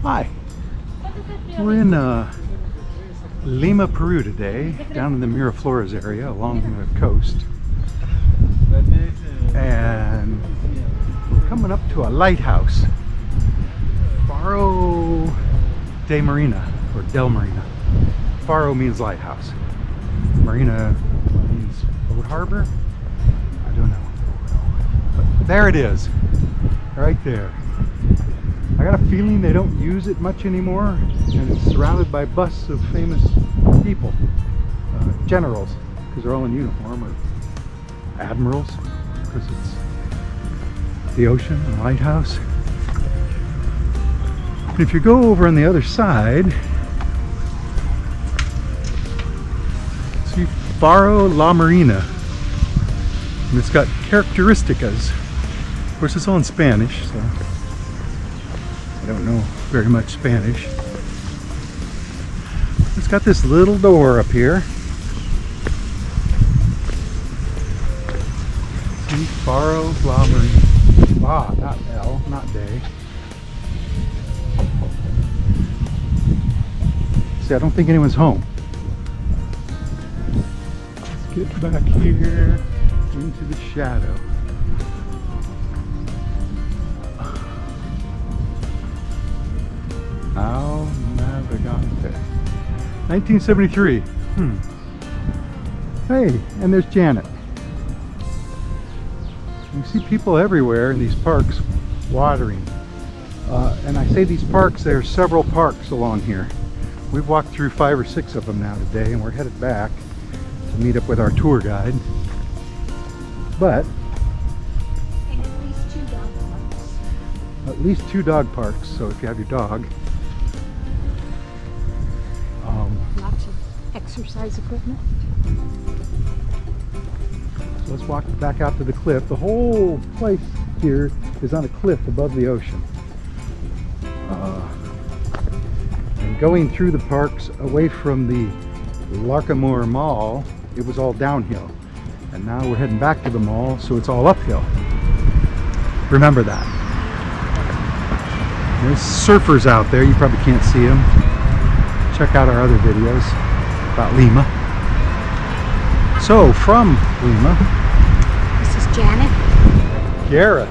Hi, we're in Lima, Peru today, down in the Miraflores area along the coast. And we're coming up to a lighthouse, Faro de Marina, or Del Marina. Faro means lighthouse. Marina means boat harbor? I don't know. But there it is, right there. I got a feeling they don't use it much anymore, and it's surrounded by busts of famous people, generals, because they're all in uniform, or admirals, because it's the ocean, the lighthouse. And if you go over on the other side, see Faro La Marina, and it's got characteristicas. Of course, it's all in Spanish, so I don't know very much Spanish. It's got this little door up here. See, Faro La Marina. Ah, not L, not day. See, I don't think anyone's home. Let's get back here into the shadow. How navigante. 1973. Hey, and there's Janet. You see people everywhere in these parks watering. And I say these parks, there are several parks along here. We've walked through 5 or 6 of them now today, and we're headed back to meet up with our tour guide. But and at least 2 dog parks. At least 2 dog parks, so if you have your dog. Lots of exercise equipment. So let's walk back out to the cliff. The whole place here is on a cliff above the ocean. And going through the parks away from the Larcamore Mall, it was all downhill. And now we're heading back to the mall, so it's all uphill. Remember that. There's surfers out there, you probably can't see them. Check out our other videos about Lima. So, from Lima, This is Janet. Garrett.